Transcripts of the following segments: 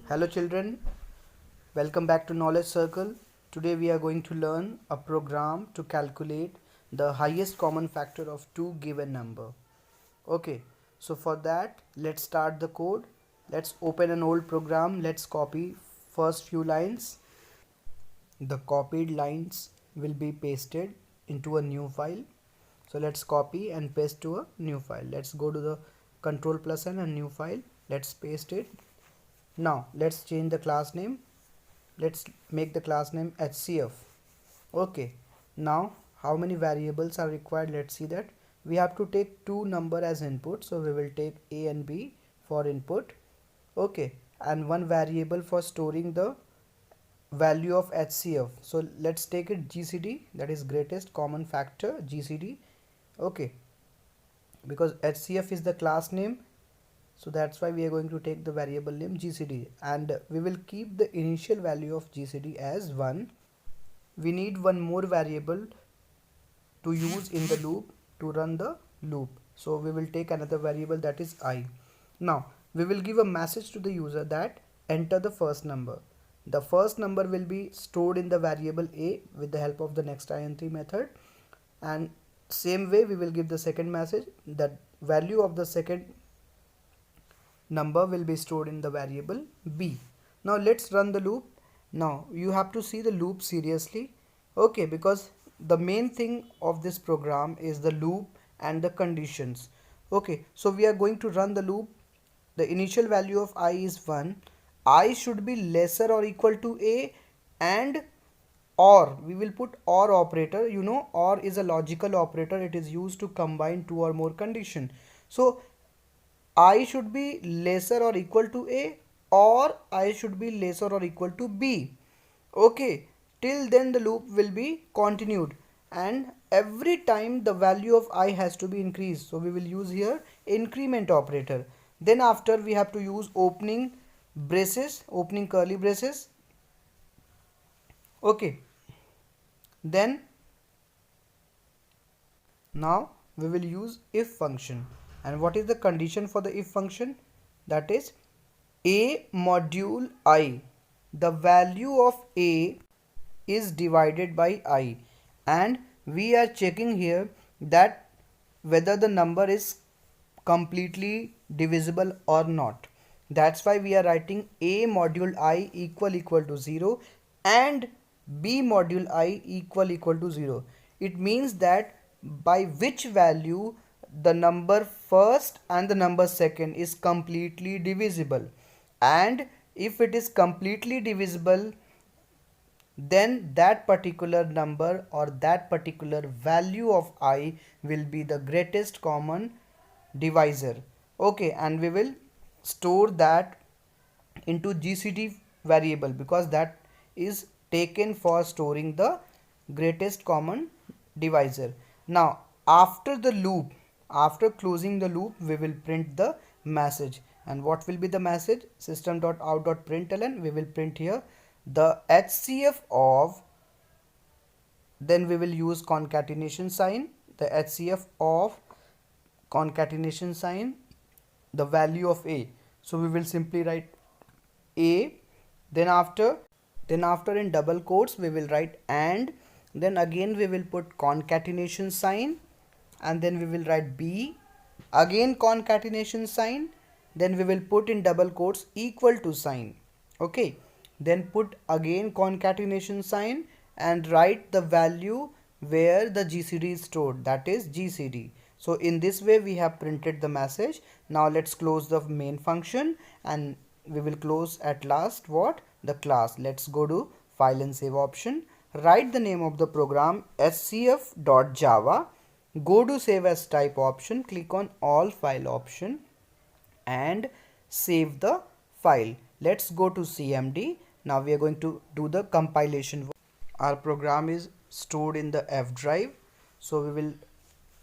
Hello children, welcome back to Knowledge Circle. Today we are going to learn a program to calculate the highest common factor of two given number. Okay, so for that let's start the code. Let's open an old program. Let's copy first few lines. The copied lines will be pasted into a new file. So let's copy and paste to a new file. Let's go to the control plus N and new file. Let's paste it. Now let's change the class name. Let's make the class name HCF. Okay, now how many variables are required? Let's see that. We have to take two number as input, so we will take A and B for input. Okay, and one variable for storing the value of HCF. So let's take it GCD, that is greatest common factor, GCD. Okay, because HCF is the class name, so that's why we are going to take the variable name GCD, and we will keep the initial value of GCD as 1. We need one more variable to use in the loop to run the loop, so we will take another variable, that is I. Now we will give a message to the user that enter the first number. The first number will be stored in the variable A with the help of the next int method, and same way we will give the second message that value of the second number will be stored in the variable B. Now let's run the loop. Now you have to see the loop seriously, okay, because the main thing of this program is the loop and the conditions. Okay, so we are going to run the loop. The initial value of I is 1. I should be lesser or equal to A, and or we will put or operator. You know, or is a logical operator. It is used to combine two or more condition. So I should be lesser or equal to A, or I should be lesser or equal to B. Okay, till then the loop will be continued, and every time the value of I has to be increased. So we will use here increment operator. Then after we have to use opening braces, opening curly braces. Okay, then now we will use if function. And what is the condition for the if function? That is A module I. The value of A is divided by I, and we are checking here that whether the number is completely divisible or not. That's why we are writing A module I equal to 0 and B module I equal to 0. It means that by which value the number first and the number second is completely divisible, and if it is completely divisible, then that particular number or that particular value of I will be the greatest common divisor. Okay, and we will store that into GCD variable, because that is taken for storing the greatest common divisor. Now after the loop, after closing the loop, we will print the message. And what will be the message? System.out.println. We will print here the HCF of, then we will use concatenation sign, the HCF of concatenation sign, the value of A. So we will simply write A, then after in double quotes we will write and, then again we will put concatenation sign, and then we will write B, again concatenation sign, then we will put in double quotes equal to sign. Okay, then put again concatenation sign and write the value where the GCD is stored, that is GCD. So in this way we have printed the message. Now let's close the main function, and we will close at last what? The class. Let's go to file and save option. Write the name of the program scf.java. Go to save as type option. Click on all file option and save the file. Let's go to CMD. Now we are going to do the compilation. Our program is stored in the F drive, so we will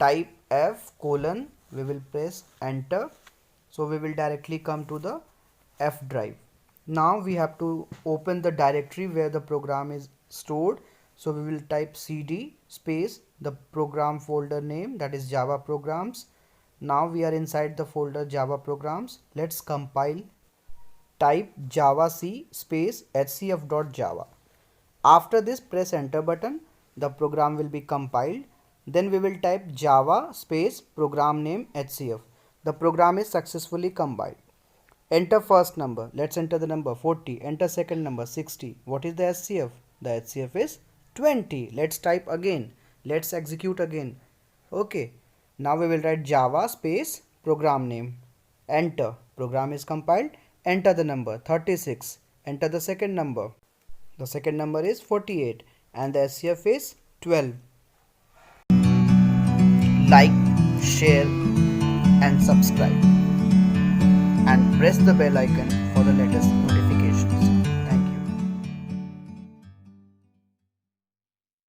type F colon, we will press enter, so we will directly come to the F drive. Now we have to open the directory where the program is stored, so we will type cd space the program folder name, that is Java programs. Now we are inside the folder Java programs. Let's compile. type javac space hcf.java. After this, press enter button. The program will be compiled. Then we will type java space program name HCF. The program is successfully compiled. Enter first number. Let's enter the number 40. Enter second number 60. What is the HCF? The HCF is 20. Let's type again. Let's execute again. Okay. Now we will write java space program name. Enter. Program is compiled. Enter the number 36. Enter the second number. The second number is 48 and the HCF is 12. Like, share and subscribe and press the bell icon for the latest notifications.